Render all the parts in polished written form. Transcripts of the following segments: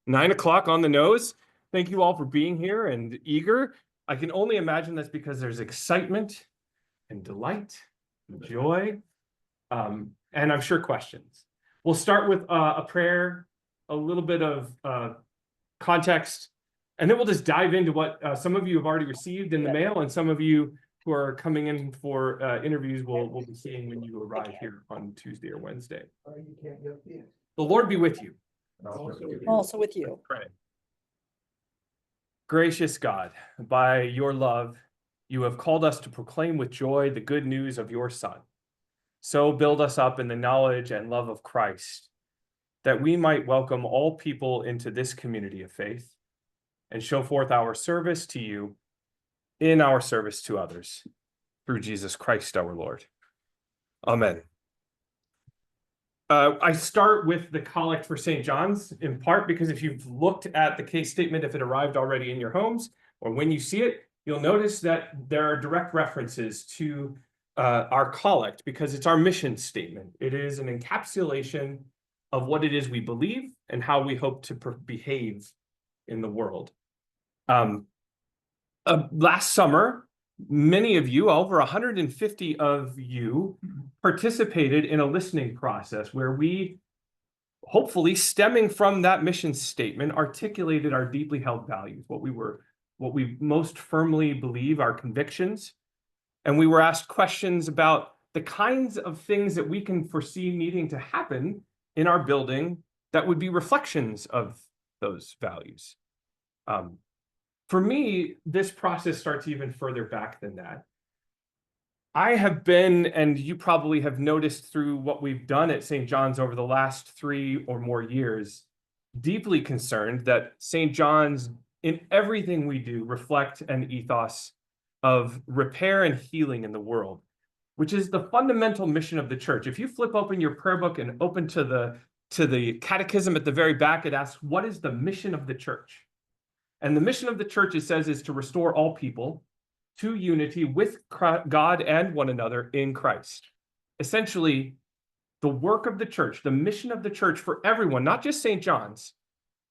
9 o'clock on the nose. Thank you all for being here and eager. I can only imagine that's because there's excitement and delight and joy, and I'm sure questions. We'll start with a prayer, a little bit of context, and then we'll just dive into what some of you have already received in the mail, and some of you who are coming in for interviews will be seeing when you arrive here on Tuesday or Wednesday. The Lord be with you. Also with you. Pray. Gracious God, by your love, you have called us to proclaim with joy the good news of your Son. So build us up in the knowledge and love of Christ, that we might welcome all people into this community of faith and show forth our service to you in our service to others, through Jesus Christ our Lord. Amen. I start with the collect for St. John's, in part because if you've looked at the case statement, if it arrived already in your homes, or when you see it, you'll notice that there are direct references to our collect, because it's our mission statement. It is an encapsulation of what it is we believe and how we hope to behave in the world. Last summer, many of you, over 150 of you, participated in a listening process where we, hopefully stemming from that mission statement, articulated our deeply held values, what we most firmly believe, our convictions. And we were asked questions about the kinds of things that we can foresee needing to happen in our building that would be reflections of those values. For me, this process starts even further back than that. I have been, and you probably have noticed through what we've done at St. John's over the last 3 or more years, deeply concerned that St. John's, in everything we do, reflect an ethos of repair and healing in the world, which is the fundamental mission of the church. If you flip open your prayer book and open to the catechism at the very back, it asks, what is the mission of the church? And the mission of the church, it says, is to restore all people to unity with God and one another in Christ. Essentially, the work of the church, the mission of the church for everyone, not just St. John's,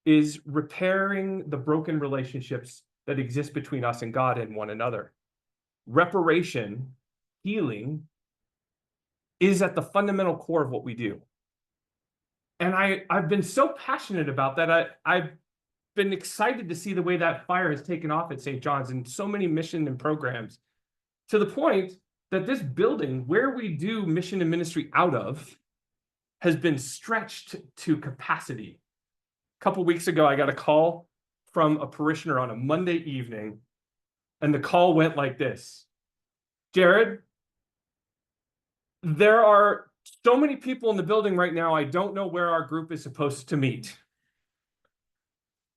is repairing the broken relationships that exist between us and God and one another. Reparation, healing, is at the fundamental core of what we do. And I've been so passionate about that. I've been excited to see the way that fire has taken off at St. John's in so many mission and programs, to the point that this building, where we do mission and ministry out of, has been stretched to capacity. A couple weeks ago, I got a call from a parishioner on a Monday evening, and the call went like this: Jared, there are so many people in the building right now, I don't know where our group is supposed to meet.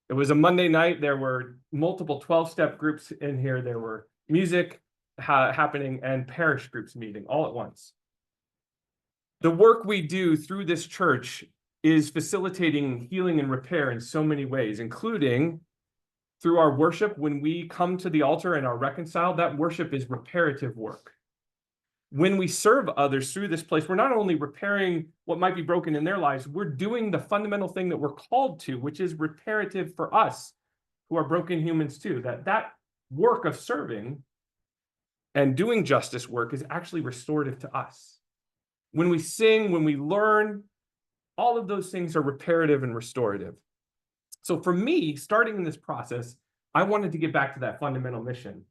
It was a Monday night. There were multiple 12-step groups in here. There were music happening and parish groups meeting all at once. The work we do through this church is facilitating healing and repair in so many ways, including through our worship. When we come to the altar and are reconciled, that worship is reparative work. When we serve others through this place, we're not only repairing what might be broken in their lives, we're doing the fundamental thing that we're called to, which is reparative for us, who are broken humans too. That work of serving and doing justice work is actually restorative to us. When we sing, when we learn, all of those things are reparative and restorative. So for me, starting in this process, I wanted to get back to that fundamental mission.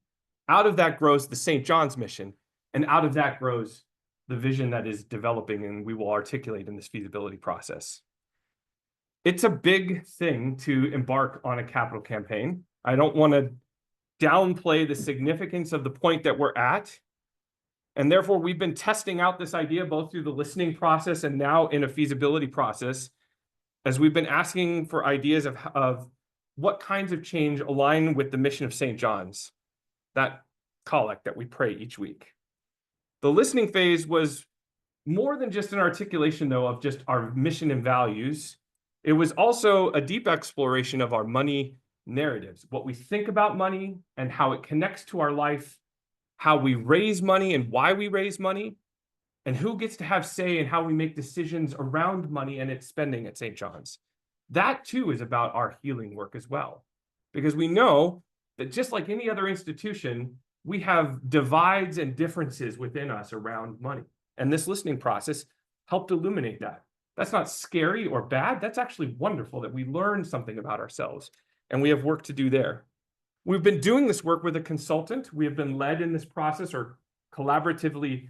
Out of that grows the St. John's mission. And out of that grows the vision that is developing and we will articulate in this feasibility process. It's a big thing to embark on a capital campaign. I don't want to downplay the significance of the point that we're at. And therefore, we've been testing out this idea both through the listening process and now in a feasibility process, as we've been asking for ideas of what kinds of change align with the mission of St. John's, that collect that we pray each week. The listening phase was more than just an articulation, though, of just our mission and values. It was also a deep exploration of our money narratives, what we think about money and how it connects to our life, how we raise money and why we raise money, and who gets to have say in how we make decisions around money and its spending at St. John's. that too is about our healing work as well. Because we know that just like any other institution, we have divides and differences within us around money. And this listening process helped illuminate that. That's not scary or bad. That's actually wonderful that we learn something about ourselves, and we have work to do there. We've been doing this work with a consultant. We have been led in this process or collaboratively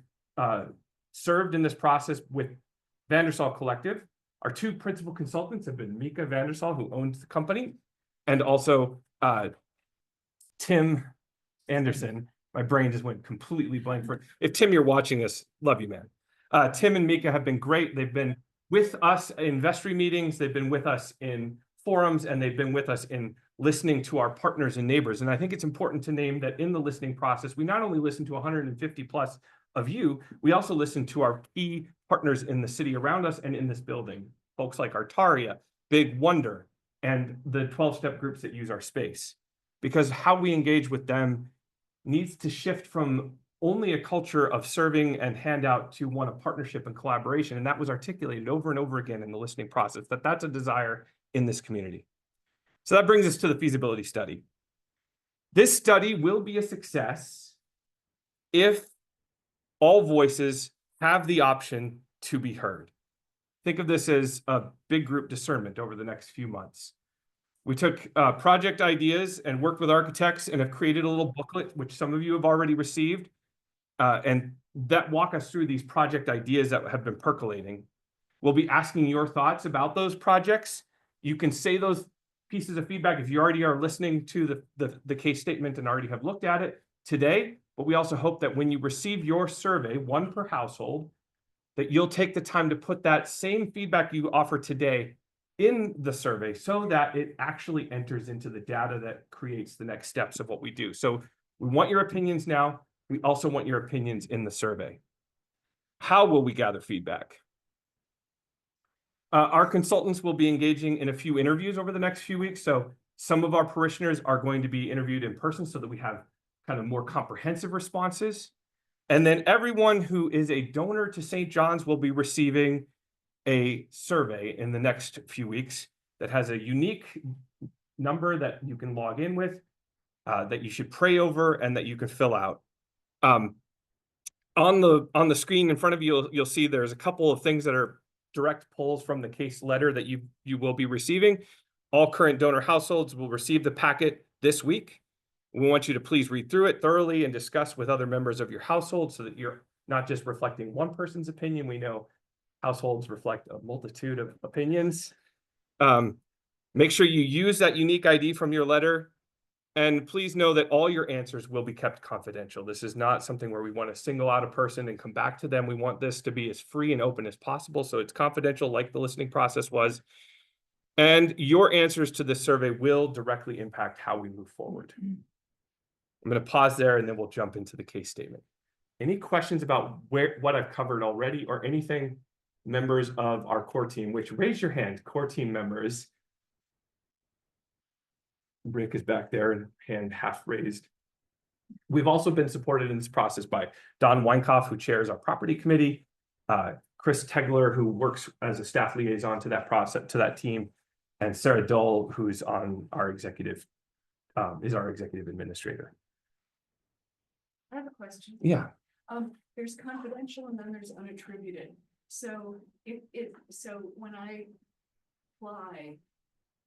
served in this process with Vandersall Collective. Our two principal consultants have been Mika Vandersall, who owns the company, and also Tim Anderson. My brain just went completely blank for it. If Tim, you're watching this, love you, man. Tim and Mika have been great. They've been with us in vestry meetings. They've been with us in forums, and they've been with us in listening to our partners and neighbors. And I think it's important to name that in the listening process, we not only listen to 150 plus of you, we also listen to our key partners in the city around us and in this building, folks like Artaria, Big Wonder, and the 12-step groups that use our space. Because how we engage with them needs to shift from only a culture of serving and handout to one of partnership and collaboration. And that was articulated over and over again in the listening process, that that's a desire in this community. So that brings us to the feasibility study. This study will be a success if all voices have the option to be heard. Think of this as a big group discernment over the next few months. We took project ideas and worked with architects and have created a little booklet, which some of you have already received, and that walk us through these project ideas that have been percolating. We'll be asking your thoughts about those projects. You can say those pieces of feedback if you already are listening to the case statement and already have looked at it today, but we also hope that when you receive your survey, one per household, that you'll take the time to put that same feedback you offer today in the survey so that it actually enters into the data that creates the next steps of what we do. So we want your opinions now. We also want your opinions in the survey. How will we gather feedback? Our consultants will be engaging in a few interviews over the next few weeks. So some of our parishioners are going to be interviewed in person so that we have kind of more comprehensive responses. And then everyone who is a donor to St. John's will be receiving a survey in the next few weeks that has a unique number that you can log in with, that you should pray over, and that you can fill out. On the screen in front of you, you'll see there's a couple of things that are direct pulls from the case letter that you will be receiving. All current donor households will receive the packet this week. We want you to please read through it thoroughly and discuss with other members of your household so that you're not just reflecting one person's opinion. We know households reflect a multitude of opinions. Make sure you use that unique ID from your letter. And please know that all your answers will be kept confidential. This is not something where we want to single out a person and come back to them. We want this to be as free and open as possible. So it's confidential like the listening process was. And your answers to this survey will directly impact how we move forward. I'm going to pause there and then we'll jump into the case statement. Any questions about what I've covered already or anything, members of our core team, which raise your hand, core team members. Rick is back there and hand half raised. We've also been supported in this process by Don Weinkoff, who chairs our property committee, Chris Tegler, who works as a staff liaison to that process, to that team, and Sarah Dull, who's on our executive, is our executive administrator. I have a question. Yeah. There's confidential and then there's unattributed. So so when I apply,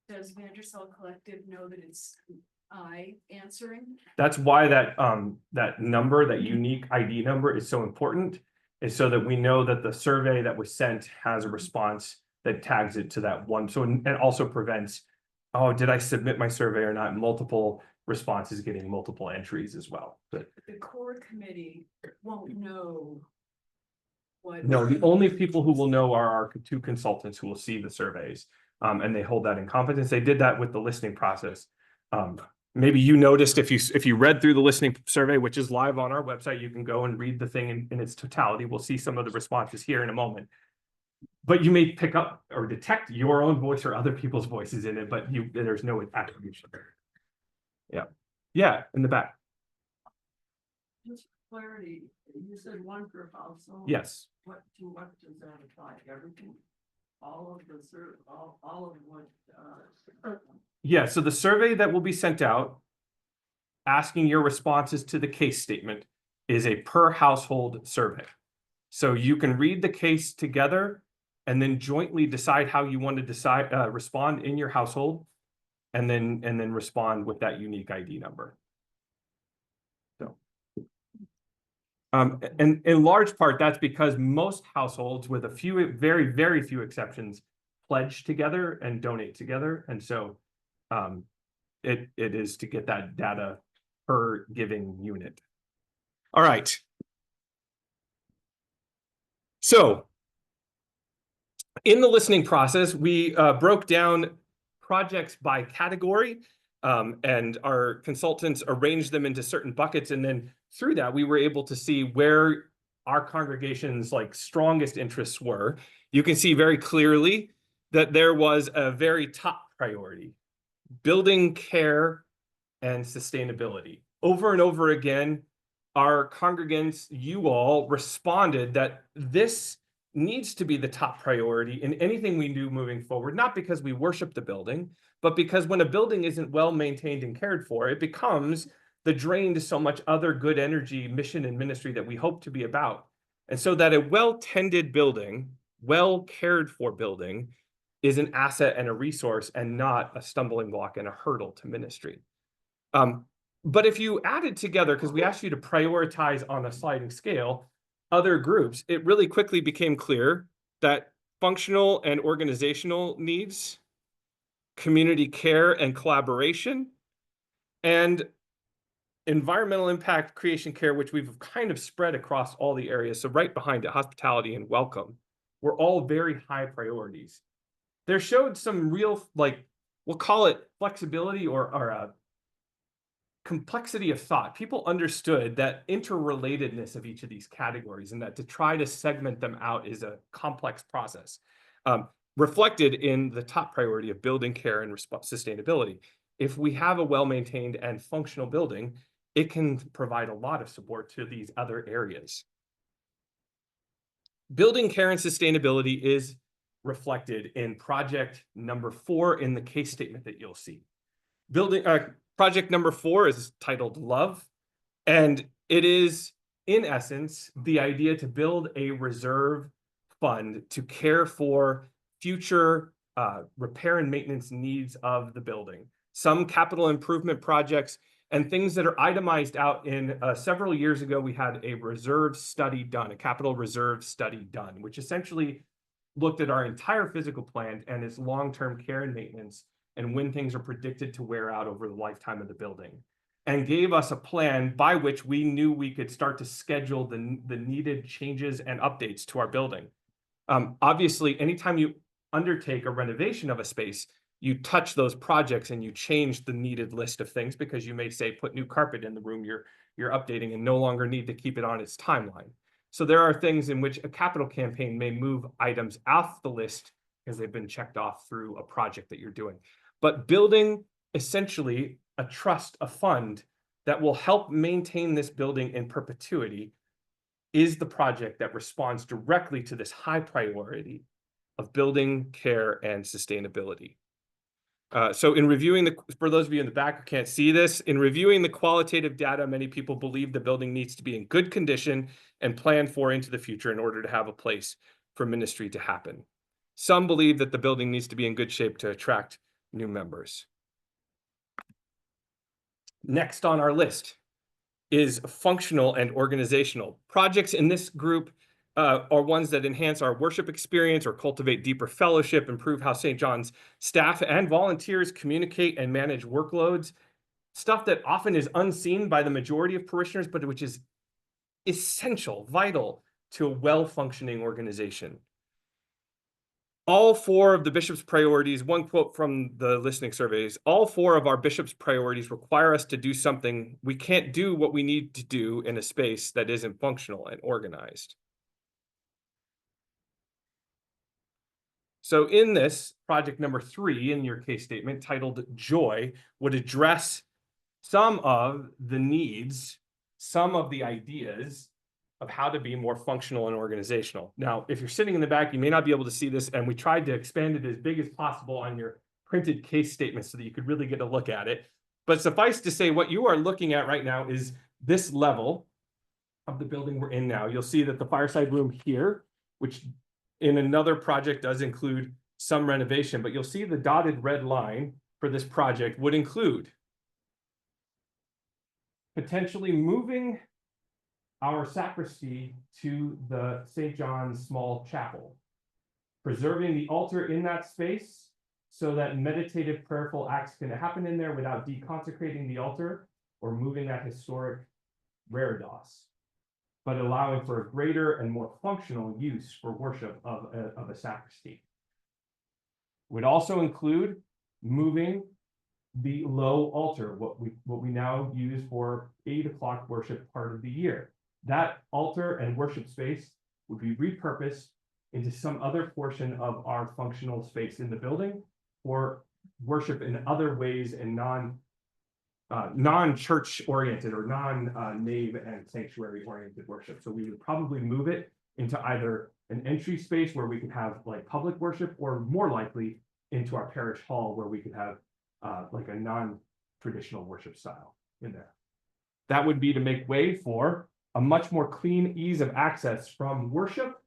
does Vandersall Collective know that it's I answering? That's why that number, that unique ID number, is so important, is so that we know that the survey that was sent has a response that tags it to that one. So and also prevents, oh, did I submit my survey or not? Multiple responses getting multiple entries as well. But the core committee won't know what. No, the only people who will know are our two consultants who will see the surveys. And they hold that in confidence. They did that with the listening process. Maybe you noticed if you read through the listening survey, which is live on our website, you can go and read the thing in its totality. We'll see some of the responses here in a moment. But you may pick up or detect your own voice or other people's voices in it, but there's no attribution there. Yeah. Yeah, in the back. Just clarity, you said one per household. Yes. What does that apply? Everything? all of the all of what, Yeah, so the survey that will be sent out asking your responses to the case statement is a per household survey. So you can read the case together and then jointly decide how you want to respond in your household, and then respond with that unique ID number. So, and in large part, that's because most households, with a few, very, very few exceptions, pledge together and donate together. And so it is to get that data per giving unit. All right. So in the listening process, we broke down projects by category, and our consultants arranged them into certain buckets. And then through that, we were able to see where our congregation's strongest interests were. You can see very clearly that there was a very top priority: building care and sustainability. Over and over again, our congregants, you all, responded that this needs to be the top priority in anything we do moving forward, not because we worship the building, but because when a building isn't well maintained and cared for, it becomes the drain to so much other good energy, mission, and ministry that we hope to be about. And so that a well-tended building, well cared for building, is an asset and a resource and not a stumbling block and a hurdle to ministry. But if you added together, because we asked you to prioritize on a sliding scale, other groups, it really quickly became clear that functional and organizational needs, community care and collaboration, and environmental impact, creation care, which we've kind of spread across all the areas, so right behind it, hospitality and welcome, were all very high priorities. There showed some real, we'll call it flexibility or complexity of thought. People understood that interrelatedness of each of these categories, and that to try to segment them out is a complex process, reflected in the top priority of building care and sustainability. If we have a well-maintained and functional building, it can provide a lot of support to these other areas. Building care and sustainability is reflected in project number 4 in the case statement that you'll see. Project number 4 is titled Love, and it is, in essence, the idea to build a reserve fund to care for future repair and maintenance needs of the building. Some capital improvement projects and things that are itemized out in several years ago, we had a reserve study done, a capital reserve study done, which essentially looked at our entire physical plant and its long-term care and maintenance, and when things are predicted to wear out over the lifetime of the building, and gave us a plan by which we knew we could start to schedule the needed changes and updates to our building. Obviously, anytime you undertake a renovation of a space, you touch those projects and you change the needed list of things, because you may say, put new carpet in the room you're updating and no longer need to keep it on its timeline. So there are things in which a capital campaign may move items off the list because they've been checked off through a project that you're doing. But building essentially a trust, a fund that will help maintain this building in perpetuity is the project that responds directly to this high priority of building care and sustainability. So in reviewing for those of you in the back who can't see this, in reviewing the qualitative data, many people believe the building needs to be in good condition and planned for into the future in order to have a place for ministry to happen. Some believe that the building needs to be in good shape to attract new members. Next on our list is functional and organizational. Projects in this group are ones that enhance our worship experience or cultivate deeper fellowship, improve how St. John's staff and volunteers communicate and manage workloads, stuff that often is unseen by the majority of parishioners, but which is essential, vital to a well-functioning organization. All 4 of the bishop's priorities, one quote from the listening surveys, all 4 of our bishop's priorities require us to do something. We can't do what we need to do in a space that isn't functional and organized. So in this, project number 3 in your case statement, titled Joy, would address some of the needs, some of the ideas of how to be more functional and organizational. Now, if you're sitting in the back, you may not be able to see this, and we tried to expand it as big as possible on your printed case statement so that you could really get a look at it. But suffice to say, what you are looking at right now is this level of the building we're in now. You'll see that the fireside room here, which in another project does include some renovation, but you'll see the dotted red line for this project would include potentially moving our sacristy to the St. John's small chapel, preserving the altar in that space so that meditative prayerful acts can happen in there without deconsecrating the altar or moving that historic reredos, but allowing for a greater and more functional use for worship of a sacristy. Would also include moving the low altar, what we now use for 8 o'clock worship part of the year. That altar and worship space would be repurposed into some other portion of our functional space in the building or worship in other ways and non-church oriented or non-nave and sanctuary oriented worship. So we would probably move it into either an entry space where we could have like public worship, or more likely into our parish hall where we could have like a non-traditional worship style in there. That would be to make way for a much more clean ease of access from worship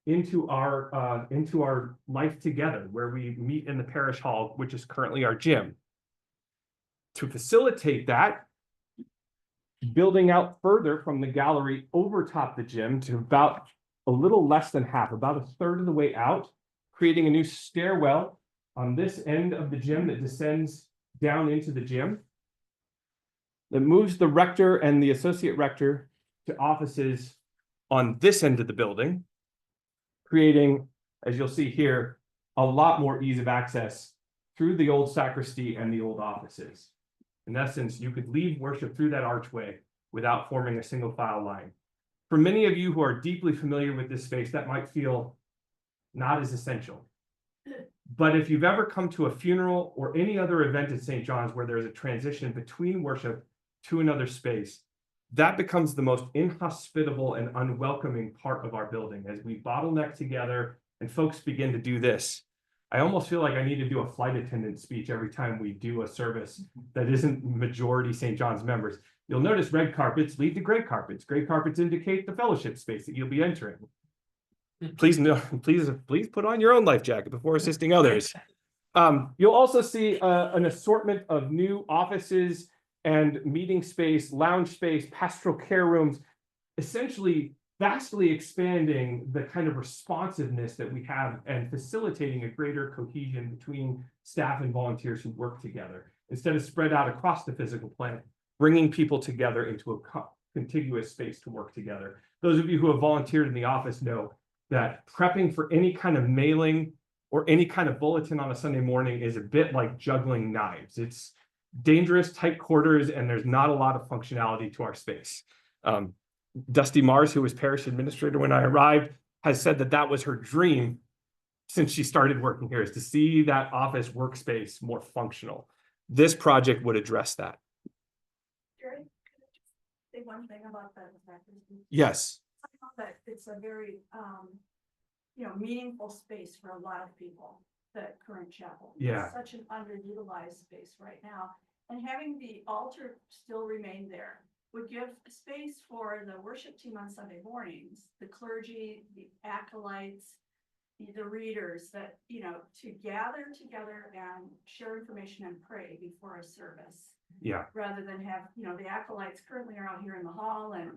into our life together, where we meet in the parish hall, which is currently our gym. To facilitate that, building out further from the gallery over top the gym to about a little less than half, about a third of the way out, creating a new stairwell on this end of the gym that descends down into the gym, that moves the rector and the associate rector to offices on this end of the building, creating, as you'll see here, a lot more ease of access through the old sacristy and the old offices. In essence, you could leave worship through that archway without forming a single file line. For many of you who are deeply familiar with this space, that might feel not as essential. But if you've ever come to a funeral or any other event at St. John's where there's a transition between worship to another space, that becomes the most inhospitable and unwelcoming part of our building as we bottleneck together and folks begin to do this. I almost feel like I need to do a flight attendant speech every time we do a service that isn't majority St. John's members. You'll notice red carpets lead to gray carpets. Gray carpets indicate the fellowship space that you'll be entering. Please put on your own life jacket before assisting others. You'll also see an assortment of new offices and meeting space, lounge space, pastoral care rooms, essentially vastly expanding the kind of responsiveness that we have and facilitating a greater cohesion between staff and volunteers who work together instead of spread out across the physical plant, bringing people together into a contiguous space to work together. Those of you who have volunteered in the office know that prepping for any kind of mailing or any kind of bulletin on a Sunday morning is a bit like juggling knives. It's dangerous, tight quarters, and there's not a lot of functionality to our space. Dusty Mars, who was parish administrator when I arrived, has said that that was her dream since she started working here, is to see that office workspace more functional. This project would address that. Jerry, could I just say one thing about that? Yes. I know that it's a very, meaningful space for a lot of people, the current chapel. Yeah. It's such an underutilized space right now. And having the altar still remain there would give space for the worship team on Sunday mornings, the clergy, the acolytes, the readers, that, to gather together and share information and pray before a service. Yeah. Rather than have, the acolytes currently are out here in the hall and,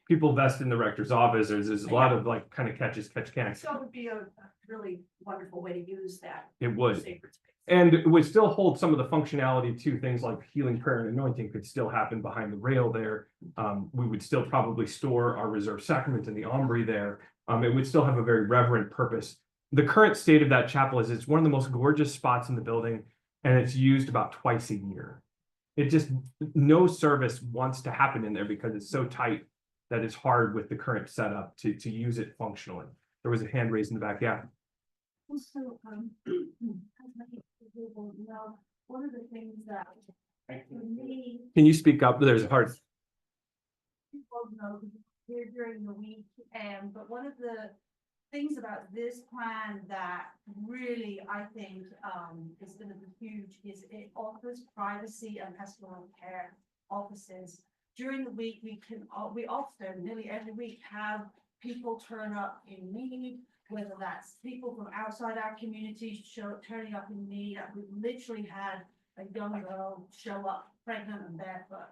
People vest in the rector's office. There's a lot of like kind of catch can. so it would be a really wonderful way to use that. It would. Sacred space. And it would still hold some of the functionality too. Things like healing, prayer, and anointing could still happen behind the rail there. We would still probably store our reserved sacrament in the aumbrey there. It would still have a very reverent purpose. The current state of that chapel is it's one of the most gorgeous spots in the building, and it's used about twice a year. It just, no service wants to happen in there because it's so tight that it's hard with the current setup to use it functionally. There was a hand raised in the back. Yeah. Also, as many people know, one of the things that for me, Can you speak up? There's a hard. people know here during the week. But one of the things about this plan that really, I think, is gonna be huge is it offers privacy and pastoral care offices. During the week, we often, nearly every week, have people turn up in need, whether that's people from outside our community turning up in need. We've literally had a young girl show up pregnant and barefoot,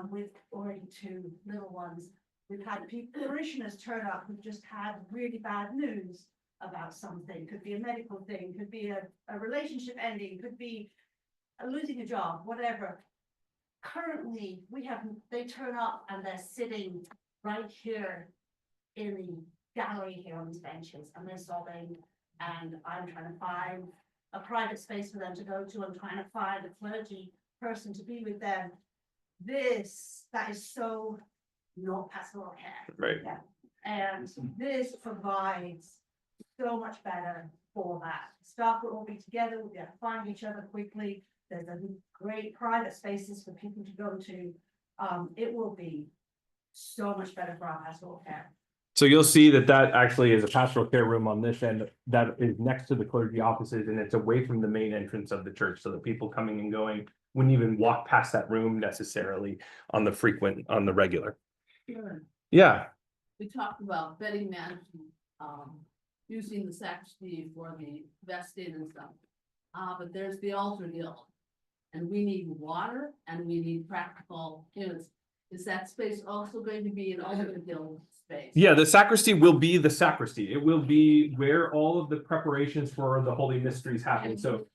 with already 2 little ones. We've had parishioners turn up who've just had really bad news about something. Could be a medical thing, could be a relationship ending, could be losing a job, whatever. Currently, they turn up and they're sitting right here in the gallery here on these benches, and they're sobbing, and I'm trying to find a private space for them to go to. I'm trying to find a clergy person to be with them. That is so not pastoral care. Right. Yeah. And this provides so much better for that. Staff will all be together, we'll be able to find each other quickly. There's a great private spaces for people to go to. It will be so much better for our pastoral care. So you'll see that actually is a pastoral care room on this end that is next to the clergy offices, and it's away from the main entrance of the church, so that people coming and going wouldn't even walk past that room necessarily on the regular. Sure. Yeah, We talked about bedding management, using the sacristy for the vesting and stuff. But there's the altar guild. And we need water and we need practical units. Is that space also going to be an altar guild space? yeah, the sacristy will be the sacristy. It will be where all of the preparations for the holy mysteries happen. So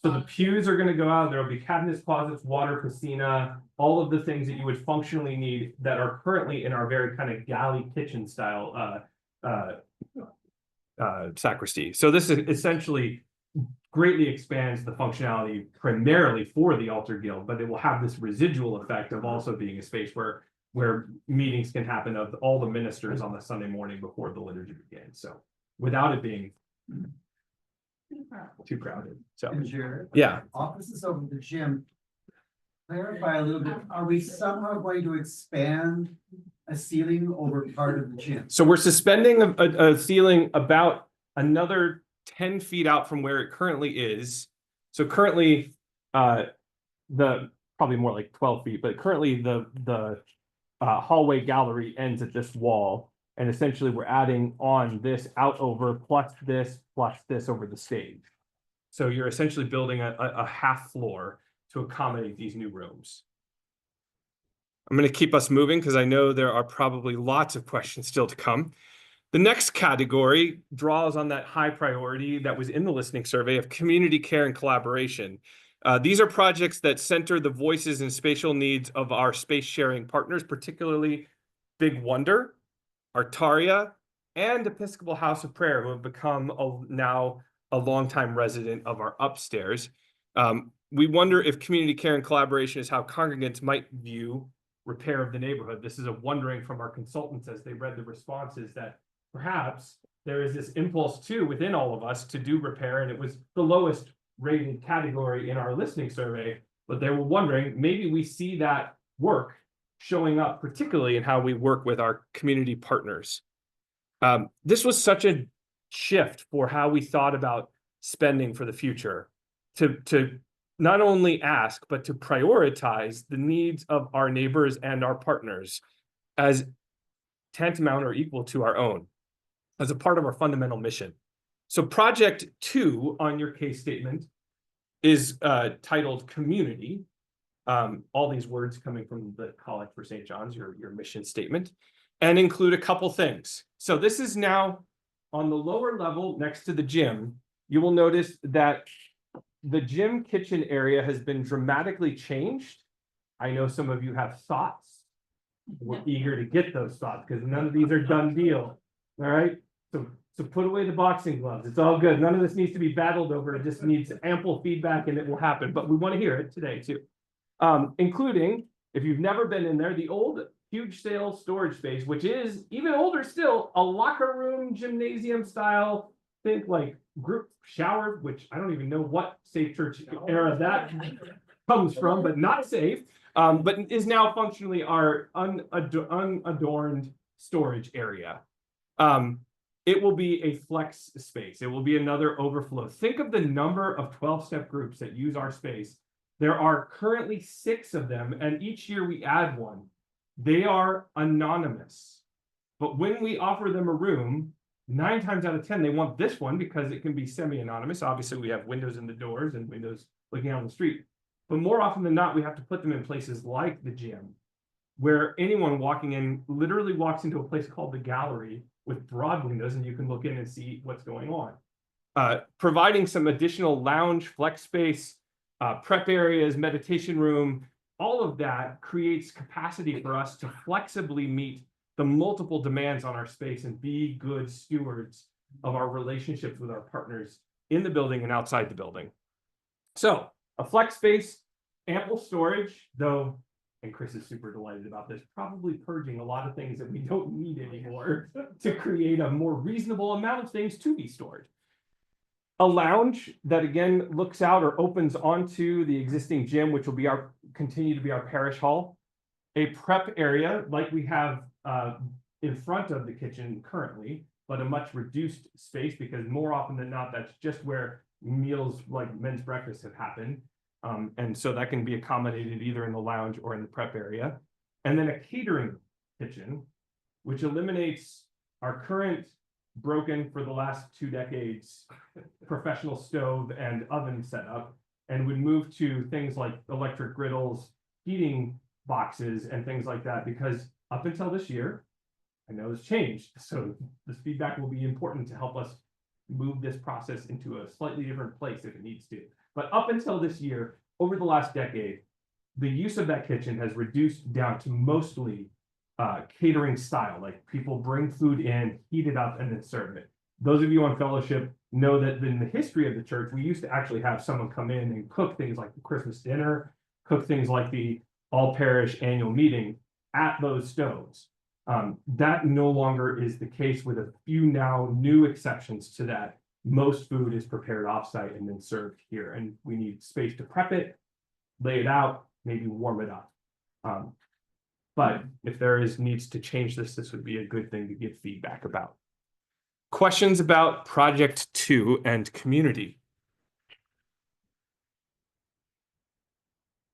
the pews are going to go out. There will be cabinets, closets, water, piscina, all of the things that you would functionally need that are currently in our very kind of galley kitchen style sacristy. So this is essentially greatly expands the functionality primarily for the altar guild, but it will have this residual effect of also being a space where meetings can happen of all the ministers on the Sunday morning before the liturgy begins. So without it being too crowded. So And Jared, yeah. offices over the gym. Clarify a little bit, are we somehow going to expand a ceiling over part of the gym? So we're suspending a ceiling about another 10 feet out from where it currently is. So currently, the probably more like 12 feet, but currently the hallway gallery ends at this wall. And essentially we're adding on this out over plus this over the stage. So you're essentially building a half floor to accommodate these new rooms. I'm going to keep us moving because I know there are probably lots of questions still to come. The next category draws on that high priority that was in the listening survey of community care and collaboration. These are projects that center the voices and spatial needs of our space sharing partners, particularly Big Wonder, Artaria, and Episcopal House of Prayer, who have become now a longtime resident of our upstairs. We wonder if community care and collaboration is how congregants might view repair of the neighborhood. This is a wondering from our consultants as they read the responses that perhaps there is this impulse too within all of us to do repair, and it was the lowest rated category in our listening survey, but they were wondering maybe we see that work showing up particularly in how we work with our community partners. This was such a shift for how we thought about spending for the future, to not only ask, but to prioritize the needs of our neighbors and our partners as tantamount or equal to our own, as a part of our fundamental mission. So project 2 on your case statement is titled Community. All these words coming from the College for St. John's, your mission statement, and include a couple things. So this is now on the lower level next to the gym. You will notice that the gym kitchen area has been dramatically changed. I know some of you have thoughts. We're eager to get those thoughts because none of these are done deal. All right. So put away the boxing gloves. It's all good. None of this needs to be battled over. It just needs ample feedback and it will happen. But we want to hear it today too. Including, if you've never been in there, the old huge sale storage space, which is even older still, a locker room, gymnasium style, think like group shower, which I don't even know what Safe Church era that comes from, but not safe, but is now functionally our unadorned storage area. It will be a flex space. It will be another overflow. Think of the number of 12-step groups that use our space. There are currently 6 of them, and each year we add one. They are anonymous. But when we offer them a room, 9 times out of 10, they want this one because it can be semi-anonymous. Obviously, we have windows in the doors and windows looking out on the street. But more often than not, we have to put them in places like the gym, where anyone walking in literally walks into a place called the gallery with broad windows, and you can look in and see what's going on. Providing some additional lounge, flex space, prep areas, meditation room, all of that creates capacity for us to flexibly meet the multiple demands on our space and be good stewards of our relationships with our partners in the building and outside the building. So a flex space, ample storage, though, and Chris is super delighted about this, probably purging a lot of things that we don't need anymore to create a more reasonable amount of things to be stored. A lounge that again looks out or opens onto the existing gym, which will be continue to be our parish hall. A prep area like we have in front of the kitchen currently, but a much reduced space because more often than not, that's just where meals like men's breakfast have happened. And so that can be accommodated either in the lounge or in the prep area. And then a catering kitchen, which eliminates our current broken for the last 2 decades professional stove and oven setup, and would move to things like electric griddles, heating boxes, and things like that, because up until this year, I know it's changed. So this feedback will be important to help us move this process into a slightly different place if it needs to. But up until this year, over the last decade, the use of that kitchen has reduced down to mostly catering style, like people bring food in, heat it up, and then serve it. Those of you on fellowship know that in the history of the church, we used to actually have someone come in and cook things like the Christmas dinner, cook things like the all parish annual meeting at those stoves. That no longer is the case, with a few now new exceptions to that. Most food is prepared offsite and then served here, and we need space to prep it, lay it out, maybe warm it up. But if there is needs to change this, this would be a good thing to give feedback about. Questions about Project 2 and community?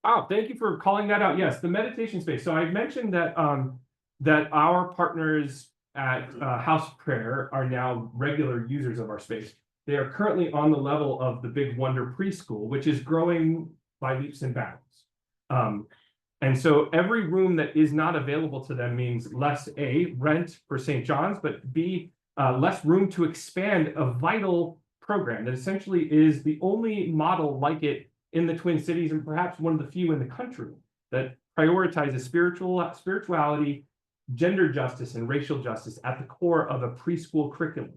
Oh, thank you for calling that out. Yes, the meditation space. So I mentioned that that our partners at House of Prayer are now regular users of our space. They are currently on the level of the Big Wonder preschool, which is growing by leaps and bounds. And so every room that is not available to them means less A, rent for St. John's, but B, less room to expand a vital program that essentially is the only model like it in the Twin Cities, and perhaps one of the few in the country that prioritizes spirituality, gender justice, and racial justice at the core of a preschool curriculum.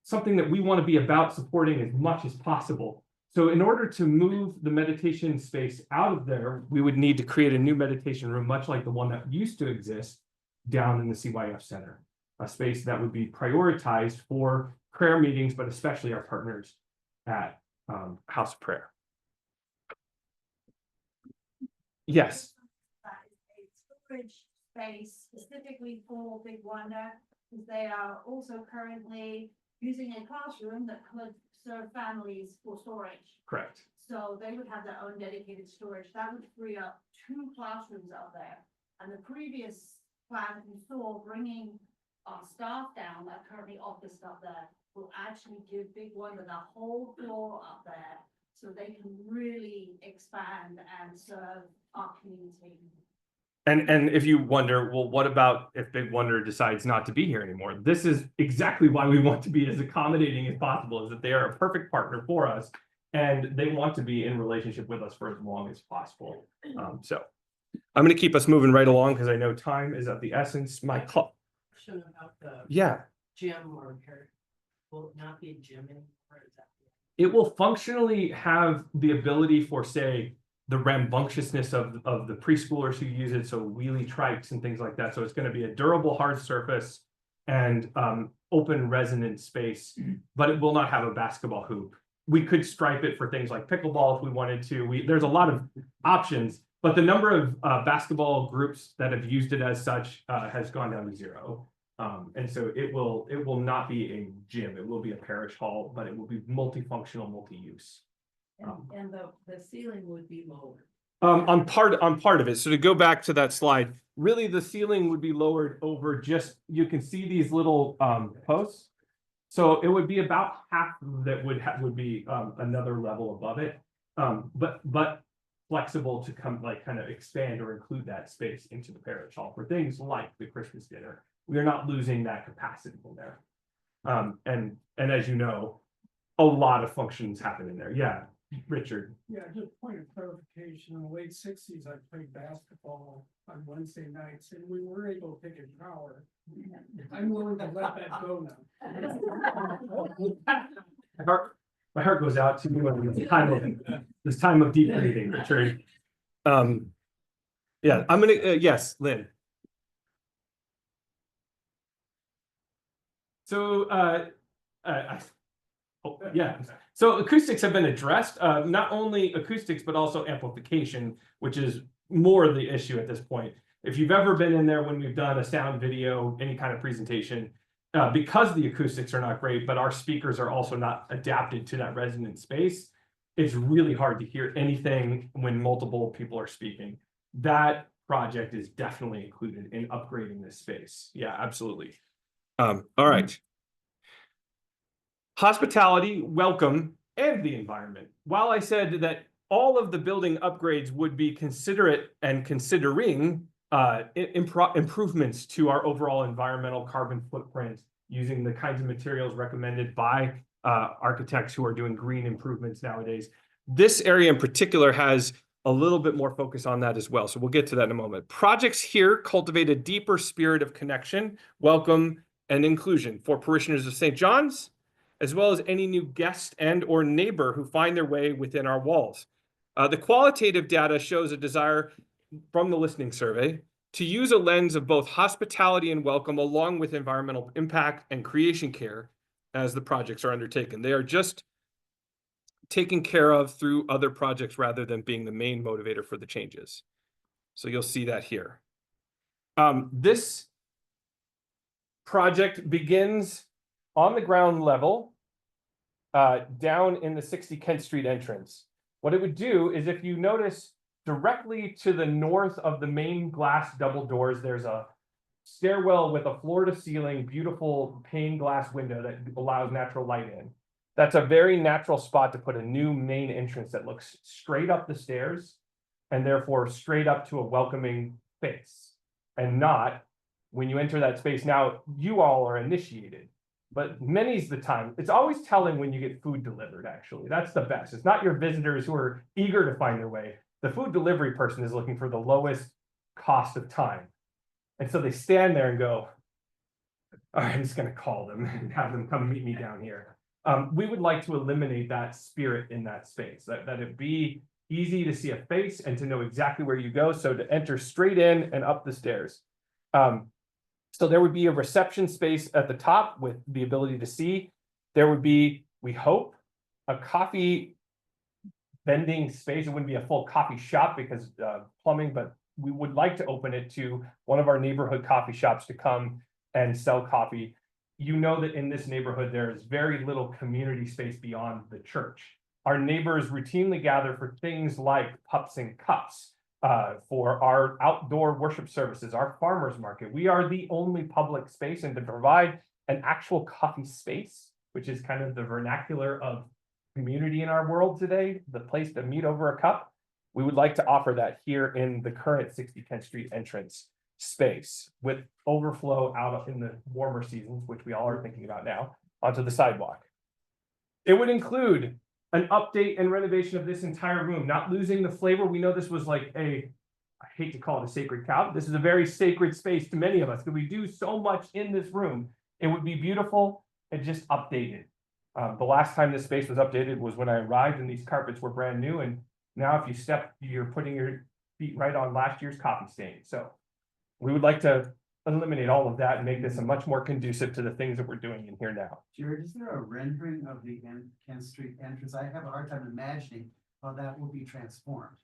Something that we want to be about supporting as much as possible. So in order to move the meditation space out of there, we would need to create a new meditation room, much like the one that used to exist down in the CYF Center, a space that would be prioritized for prayer meetings, but especially our partners at House of Prayer. Yes. That is a storage space specifically for Big Wonder, because they are also currently using a classroom that could serve families for storage. Correct. So they would have their own dedicated storage. That would free up 2 classrooms out there. And the previous plan that you saw, bringing our staff down that currently office staff there, will actually give Big Wonder the whole floor up there, so they can really expand and serve our community. And if you wonder, well, what about if Big Wonder decides not to be here anymore? This is exactly why we want to be as accommodating as possible, is that they are a perfect partner for us, and they want to be in relationship with us for as long as possible. So I'm going to keep us moving right along because I know time is of the essence. My clock. Question about the Yeah. gym or will it not be a gym anymore? Is that It will functionally have the ability for, say, the rambunctiousness of the preschoolers who use it, so wheelie trikes and things like that. So it's going to be a durable hard surface and open resonant space, but it will not have a basketball hoop. We could stripe it for things like pickleball if we wanted to. There's a lot of options, But the number of basketball groups that have used it as such has gone down to 0. And so it will not be a gym. It will be a parish hall, but it will be multifunctional, multi-use. And the ceiling would be lower. On part of it. So to go back to that slide, really the ceiling would be lowered over just, you can see these little posts. So it would be about half that would be another level above it. But flexible to kind of expand or include that space into the parish hall for things like the Christmas dinner. We are not losing that capacity in there. And as you know, a lot of functions happen in there. Yeah, Richard. Yeah, just point of clarification, in the late sixties, I played basketball on Wednesday nights and we were able to take a shower. I'm willing to let that go now. My heart goes out to you in this time of deep breathing, Richard. Yeah, I'm gonna yes, Lynn. So yeah, so acoustics have been addressed, not only acoustics, but also amplification, which is more the issue at this point. If you've ever been in there when we've done a sound video, any kind of presentation, because the acoustics are not great, but our speakers are also not adapted to that resonant space, it's really hard to hear anything when multiple people are speaking. That project is definitely included in upgrading this space. Yeah, absolutely. All right. Hospitality, welcome, and the environment. While I said that all of the building upgrades would be considerate and considering improvements to our overall environmental carbon footprint using the kinds of materials recommended by architects who are doing green improvements nowadays, this area in particular has a little bit more focus on that as well. So we'll get to that in a moment. Projects here cultivate a deeper spirit of connection, welcome, and inclusion for parishioners of St. John's, as well as any new guest and or neighbor who find their way within our walls. The qualitative data shows a desire from the listening survey to use a lens of both hospitality and welcome along with environmental impact and creation care as the projects are undertaken. They are just taken care of through other projects rather than being the main motivator for the changes. So you'll see that here. This project begins on the ground level down in the 60 Kent Street entrance. What it would do is, if you notice directly to the north of the main glass double doors, there's a stairwell with a floor to ceiling, beautiful pane glass window that allows natural light in. That's a very natural spot to put a new main entrance that looks straight up the stairs and therefore straight up to a welcoming face, and not when you enter that space. Now, you all are initiated, but many's the time, it's always telling when you get food delivered, actually. That's the best. It's not your visitors who are eager to find their way. The food delivery person is looking for the lowest cost of time. And so they stand there and go, all right, I'm just going to call them and have them come meet me down here. We would like to eliminate that spirit in that space, that it be easy to see a face and to know exactly where you go. So to enter straight in and up the stairs. So there would be a reception space at the top with the ability to see. There would be, we hope, a coffee vending space. It wouldn't be a full coffee shop because plumbing, but we would like to open it to one of our neighborhood coffee shops to come and sell coffee. You know that in this neighborhood, there is very little community space beyond the church. Our neighbors routinely gather for things like pups and cups, for our outdoor worship services, our farmers market. We are the only public space, and to provide an actual coffee space, which is kind of the vernacular of community in our world today, the place to meet over a cup, we would like to offer that here in the current 60 Kent Street entrance space with overflow out in the warmer seasons, which we all are thinking about now, onto the sidewalk. It would include an update and renovation of this entire room, not losing the flavor. We know this was like I hate to call it a sacred cow. This is a very sacred space to many of us, because we do so much in this room. It would be beautiful and just updated. The last time this space was updated was when I arrived, and these carpets were brand new. And now if you step, you're putting your feet right on last year's coffee stain. So we would like to eliminate all of that and make this a much more conducive to the things that we're doing in here now. Jared, is there a rendering of the Kent Street entrance? I have a hard time imagining how that will be transformed.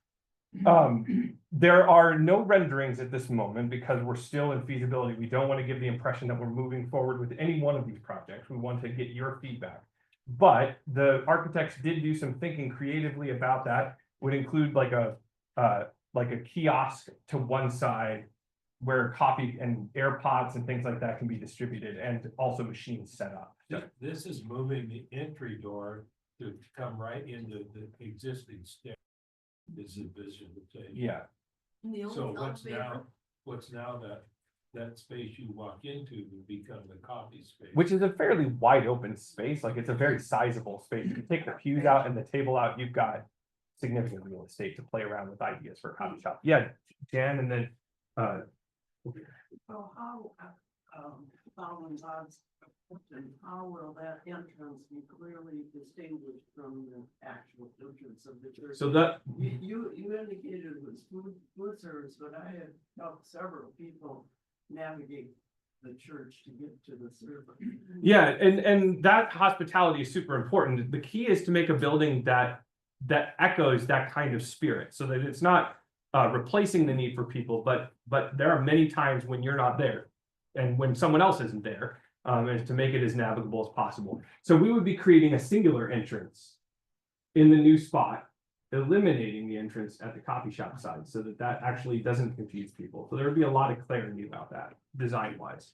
There are no renderings at this moment because we're still in feasibility. We don't want to give the impression that we're moving forward with any one of these projects. We want to get your feedback. But the architects did do some thinking creatively about that. Would include like a kiosk to one side where coffee and AirPods and things like that can be distributed, and also machines set up. So, This is moving the entry door to come right into the existing stair. This is visual change. yeah. And the So old elevator, what's now that space you walk into will become the coffee space. Which is a fairly wide open space, like it's a very sizable space. If you take the pews out and the table out, you've got significant real estate to play around with ideas for a coffee shop. Yeah, Jan, and then So how, following Bob's question, how will that entrance be clearly distinguished from the actual entrance of the church? so that You indicated it was food service, but I have helped several people navigate the church to get to the service. yeah, and that hospitality is super important. The key is to make a building that echoes that kind of spirit, so that it's not replacing the need for people, but there are many times when you're not there, and when someone else isn't there, and to make it as navigable as possible. So we would be creating a singular entrance in the new spot, eliminating the entrance at the coffee shop side, so that actually doesn't confuse people. So there would be a lot of clarity about that, design wise.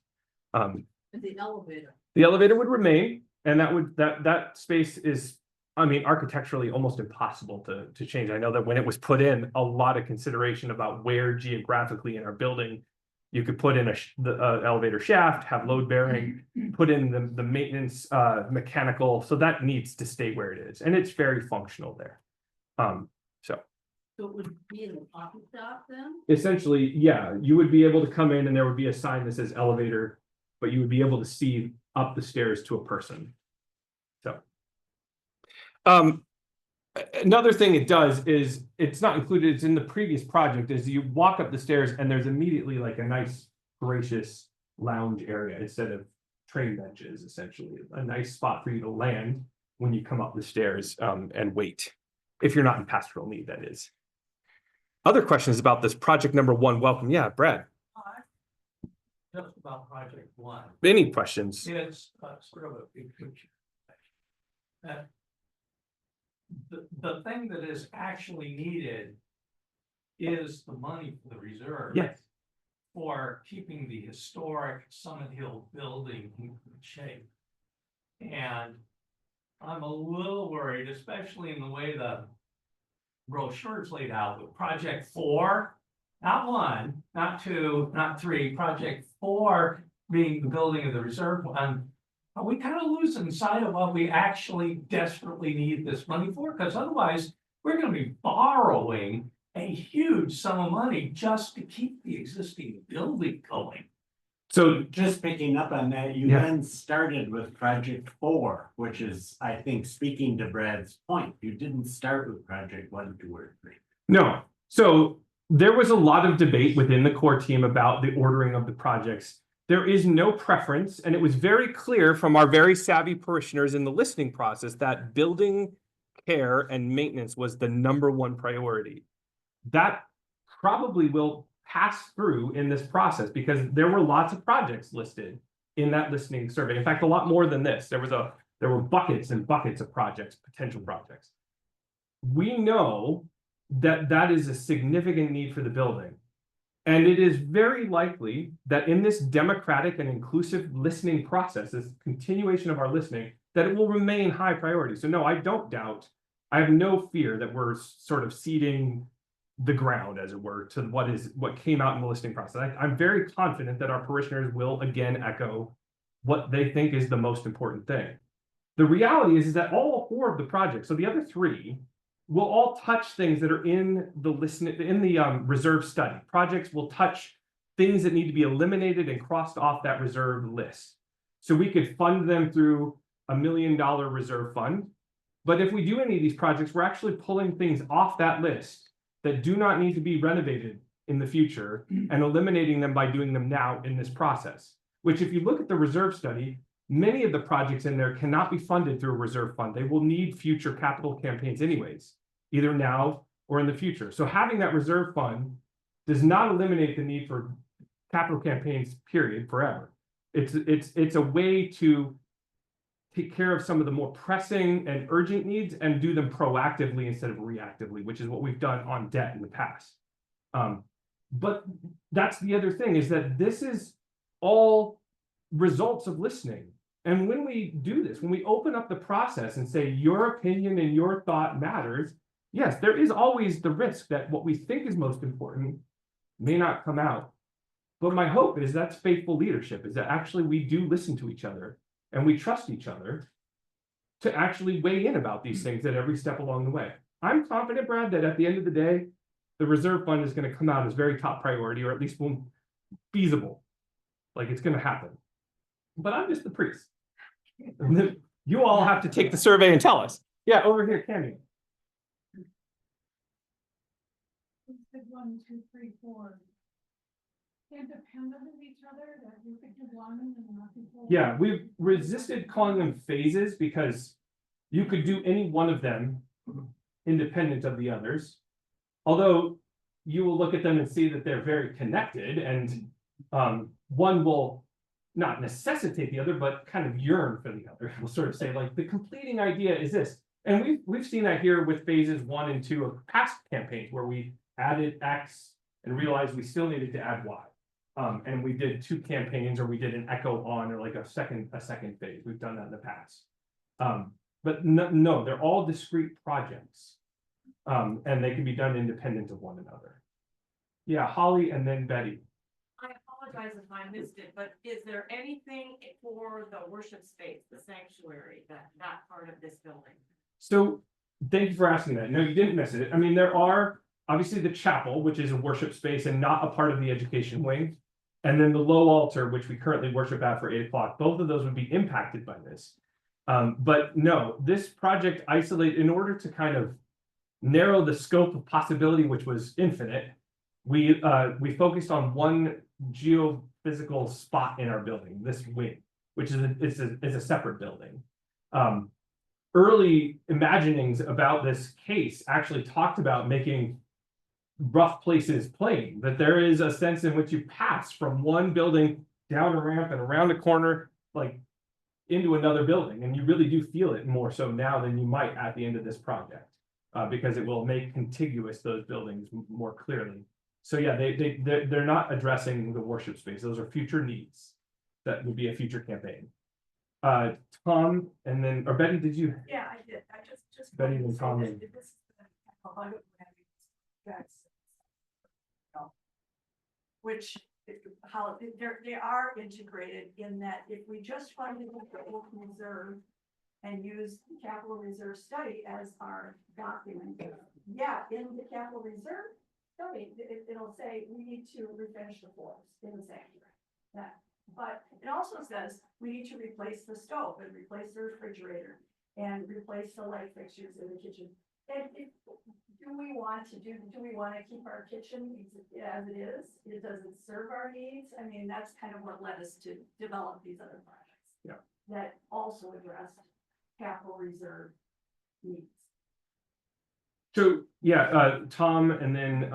and the elevator. The elevator would remain, and that space is, I mean, architecturally almost impossible to change. I know that when it was put in, a lot of consideration about where geographically in our building you could put in the elevator shaft, have load bearing, put in the maintenance mechanical, so that needs to stay where it is, and it's very functional there. So So it would be in the coffee shop then? essentially, yeah, you would be able to come in and there would be a sign that says elevator, but you would be able to see up the stairs to a person. So. Another thing it does is, it's not included, it's in the previous project, is you walk up the stairs and there's immediately like a nice gracious lounge area instead of train benches, essentially. A nice spot for you to land when you come up the stairs and wait. If you're not in pastoral need, that is. Other questions about this project number 1? Welcome. Yeah, Brad. Just about project 1. Any questions? It's sort of a big picture. The thing that is actually needed is the money for the reserve. Yes. For keeping the historic Summit Hill building in good shape. And I'm a little worried, especially in the way the brochure's laid out with project 4, not 1, not 2, not 3, project 4 being the building of the reserve one. Are we kind of losing sight of what we actually desperately need this money for? Because otherwise, we're going to be borrowing a huge sum of money just to keep the existing building going. So Just picking up on that, you Yeah. then started with project 4, which is, I think, speaking to Brad's point, you didn't start with project 1, 2, or 3. no. So there was a lot of debate within the core team about the ordering of the projects. There is no preference, and it was very clear from our very savvy parishioners in the listening process that building care and maintenance was the #1 priority. That probably will pass through in this process because there were lots of projects listed in that listening survey. In fact, a lot more than this. There were buckets and buckets of projects, potential projects. We know that is a significant need for the building. And it is very likely that in this democratic and inclusive listening process, this continuation of our listening, that it will remain high priority. So no, I don't doubt, I have no fear that we're sort of ceding the ground, as it were, to what came out in the listening process. I'm very confident that our parishioners will again echo what they think is the most important thing. The reality is that all 4 of the projects, so the other 3, will all touch things that are in the reserve study. Projects will touch things that need to be eliminated and crossed off that reserve list. So we could fund them through $1 million reserve fund. But if we do any of these projects, we're actually pulling things off that list that do not need to be renovated in the future and eliminating them by doing them now in this process. Which, if you look at the reserve study, many of the projects in there cannot be funded through a reserve fund. They will need future capital campaigns anyways, either now or in the future. So having that reserve fund does not eliminate the need for capital campaigns, period, forever. It's a way to take care of some of the more pressing and urgent needs and do them proactively instead of reactively, which is what we've done on debt in the past. But that's the other thing, is that this is all results of listening. And when we do this, when we open up the process and say your opinion and your thought matters, yes, there is always the risk that what we think is most important may not come out. But my hope is that's faithful leadership, is that actually we do listen to each other and we trust each other to actually weigh in about these things at every step along the way. I'm confident, Brad, that at the end of the day, the reserve fund is going to come out as very top priority, or at least feasible. Like it's going to happen. But I'm just the priest. And then you all have to take the survey and tell us. Yeah, over here, Cammy. 1, 2, 3, 4. Independent of each other, that you could do one and not before. Yeah, we've resisted calling them phases because you could do any one of them independent of the others. Although you will look at them and see that they're very connected, and one will not necessitate the other, but kind of yearn for the other. We'll sort of say, like, the completing idea is this. And we've seen that here with phases 1 and 2 of past campaigns where we added X and realized we still needed to add Y. And we did 2 campaigns, or we did an echo on, or like a second phase. We've done that in the past. But no, they're all discrete projects. And they can be done independent of one another. Yeah, Holly and then Betty. I apologize if I missed it, but is there anything for the worship space, the sanctuary, that part of this building? So thank you for asking that. No, you didn't miss it. I mean, there are obviously the chapel, which is a worship space and not a part of the education wing. And then the low altar, which we currently worship at for 8 o'clock. Both of those would be impacted by this. But no, this project isolated, in order to kind of narrow the scope of possibility, which was infinite, we focused on one geophysical spot in our building, this wing, which is a separate building. Early imaginings about this case actually talked about making rough places plain, that there is a sense in which you pass from one building down a ramp and around a corner, like into another building, and you really do feel it more so now than you might at the end of this project, because it will make contiguous those buildings more clearly. So yeah, they're not addressing the worship space. Those are future needs. That would be a future campaign. Tom, and then, or Betty, did you? Yeah, I did. I just. Betty and Tom. Which, how, they are integrated in that if we just funded the open reserve and use capital reserve study as our document, yeah, in the capital reserve study, it'll say we need to refinish the floors in the sanctuary. That, but it also says we need to replace the stove and replace the refrigerator and replace the light fixtures in the kitchen. And do we want to keep our kitchen as it is? Does it serve our needs? I mean, that's kind of what led us to develop these other projects. Yeah. That also address capital reserve needs. So yeah, Tom, and then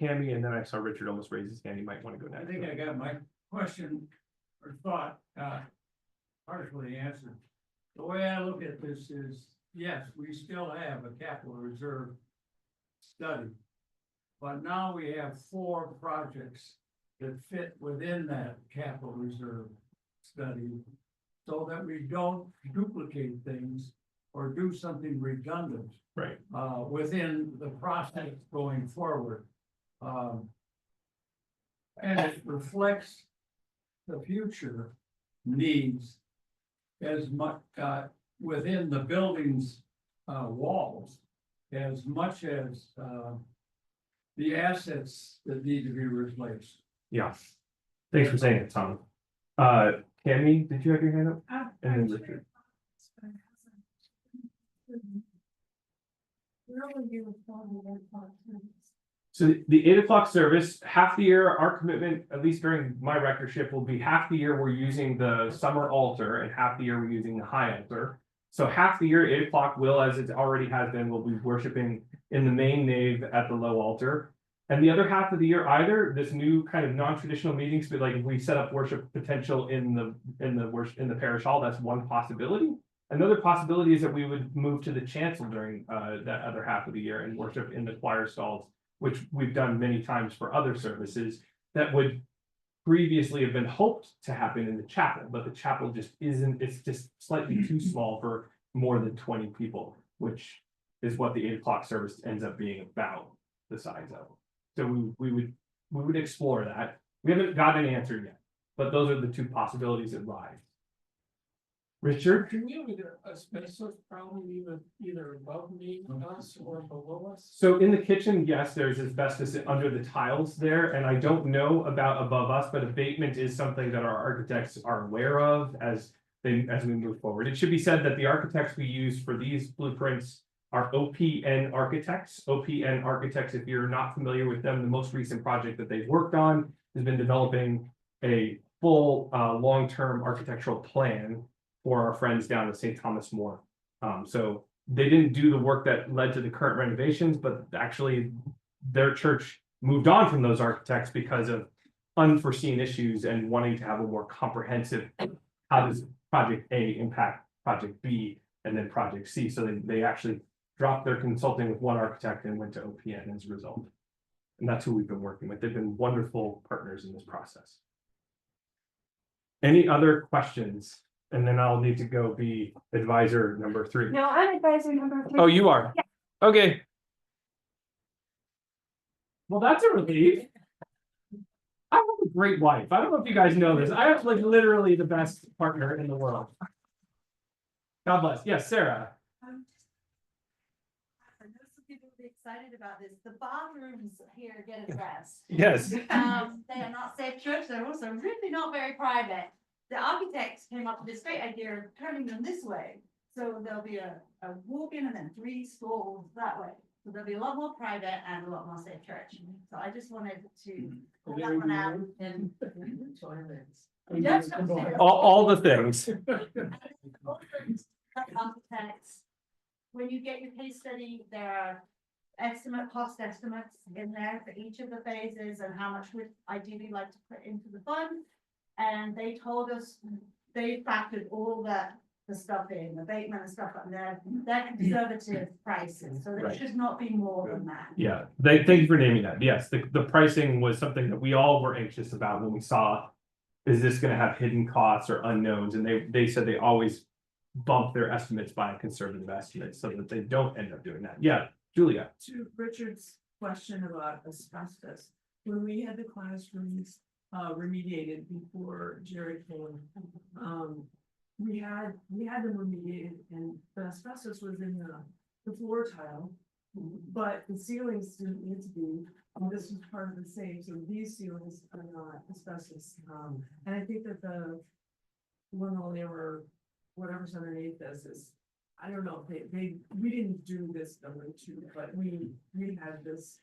Cammy, and then I saw Richard almost raise his hand. He might want to go next. I think I got my question or thought partially answered. The way I look at this is, yes, we still have a capital reserve study. But now we have 4 projects that fit within that capital reserve study, so that we don't duplicate things or do something redundant. Right. Within the process going forward. And it reflects the future needs as much, within the building's walls, as much as the assets that need to be replaced. Yeah. Thanks for saying it, Tom. Cammy, did you have your hand up? And then Richard. So the 8 o'clock service, half the year, our commitment, at least during my rectorship, will be half the year we're using the summer altar and half the year we're using the high altar. So half the year, 8 o'clock will, as it already has been, we'll be worshiping in the main nave at the low altar. And the other half of the year, either this new kind of non-traditional meetings, but like if we set up worship potential in the parish hall, that's one possibility. Another possibility is that we would move to the chancel during that other half of the year and worship in the choir stalls, which we've done many times for other services that would previously have been hoped to happen in the chapel, but the chapel just isn't, it's just slightly too small for more than 20 people, which is what the 8 o'clock service ends up being about the size of. So we would explore that. We haven't got an answer yet, but those are the two possibilities that lie. Richard? Can you get asbestos problem either above me, us, or below us? So in the kitchen, yes, there's asbestos under the tiles there, and I don't know about above us, but abatement is something that our architects are aware of as we move forward. It should be said that the architects we use for these blueprints are OPN architects. OPN architects, if you're not familiar with them, the most recent project that they've worked on has been developing a full long-term architectural plan for our friends down at St. Thomas More. So they didn't do the work that led to the current renovations, but actually their church moved on from those architects because of unforeseen issues and wanting to have a more comprehensive, how does project A impact project B and then project C? So they actually dropped their consulting with one architect and went to OPN as a result. And that's who we've been working with. They've been wonderful partners in this process. Any other questions? And then I'll need to go be advisor number 3. No, I'm advisor number 3. Oh, you are? Yeah. Okay. Well, that's a relief. I have a great wife. I don't know if you guys know this. I have like literally the best partner in the world. God bless. Yes, Sarah. I know some people will be excited about this. The bathrooms here get addressed. Yes. They are not safe church. They're also really not very private. The architects came up with this great idea of turning them this way. So there'll be a walk-in and then 3 stalls that way. So there'll be a lot more private and a lot more safe church. So I just wanted to pull that one out and toilets. All the things. Architects, when you get your case study, there are cost estimates in there for each of the phases and how much we'd ideally like to put into the fund. And they told us they factored all the stuff in, abatement and stuff like that. They're conservative prices, so it should not be more than that. Yeah, thank you for naming that. Yes, the pricing was something that we all were anxious about when we saw, is this going to have hidden costs or unknowns? And they said they always bump their estimates by a conservative estimate so that they don't end up doing that. Yeah, Julia. To Richard's question about asbestos, when we had the classrooms remediated before Jerry came, we had them remediated and the asbestos was in the floor tile, but the ceilings didn't need to be. And this was part of the same, so these ceilings are not asbestos. And I think that the linoleum or whatever's underneath this is, I don't know, we didn't do this number 2, but we had this.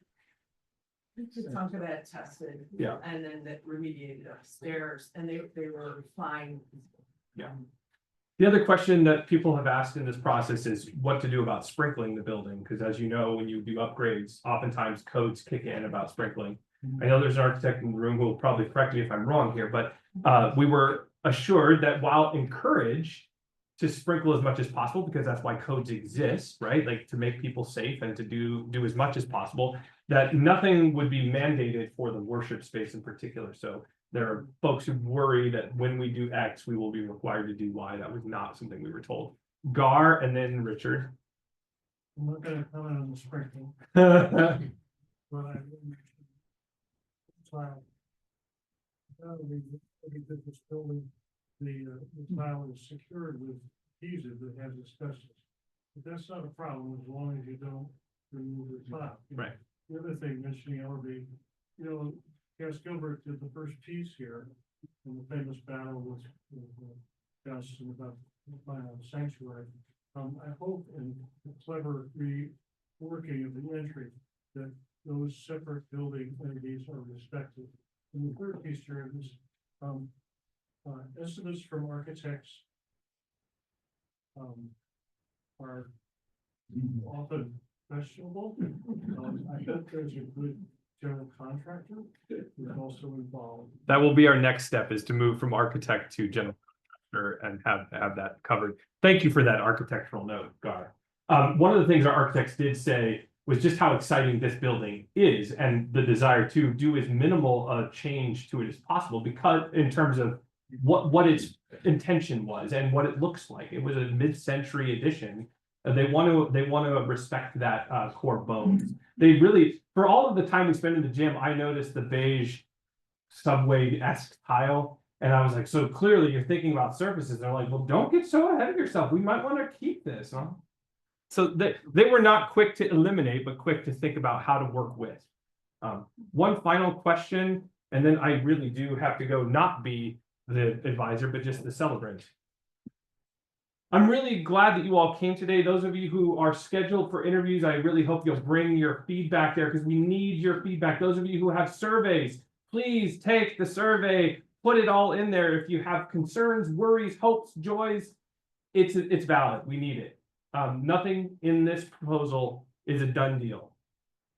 Chunk of that tested. Yeah. And then that remediated upstairs and they were fine. Yeah. The other question that people have asked in this process is what to do about sprinkling the building, because as you know, when you do upgrades, oftentimes codes kick in about sprinkling. I know there's an architect in the room who will probably correct me if I'm wrong here, but we were assured that while encouraged to sprinkle as much as possible, because that's why codes exist, right? Like to make people safe and to do as much as possible, that nothing would be mandated for the worship space in particular. So there are folks who worry that when we do X, we will be required to do Y. That was not something we were told. Gar and then Richard. I'm not gonna comment on the sprinkling, but I will mention. Tile. We look at this building, the tile is secured with adhesive that has asbestos. But that's not a problem as long as you don't remove the tile. Right. The other thing mentioning elevate, Cass Gilbert did the first piece here in the famous battle with Johnson about the sanctuary. I hope in the clever reworking of the entry that those separate building entities are respected. And the third piece here is estimates from architects are often questionable. I bet there's a good general contractor who's also involved. That will be our next step, is to move from architect to general contractor and have that covered. Thank you for that architectural note, Gar. One of the things our architects did say was just how exciting this building is, and the desire to do as minimal a change to it as possible, because in terms of what its intention was and what it looks like. It was a mid-century addition. And they want to respect that core bones. They really, for all of the time we spent in the gym, I noticed the beige subway-esque tile. And I was like, so clearly you're thinking about surfaces. They're like, well, don't get so ahead of yourself. We might want to keep this, huh? So they were not quick to eliminate, but quick to think about how to work with. One final question, and then I really do have to go not be the advisor, but just the celebrant. I'm really glad that you all came today. Those of you who are scheduled for interviews, I really hope you'll bring your feedback there, because we need your feedback. Those of you who have surveys, please take the survey, put it all in there. If you have concerns, worries, hopes, joys, it's valid. We need it. Nothing in this proposal is a done deal.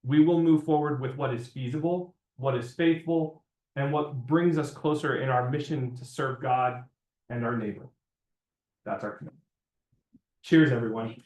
We will move forward with what is feasible, what is faithful, and what brings us closer in our mission to serve God and our neighbor. That's our commitment. Cheers, everyone.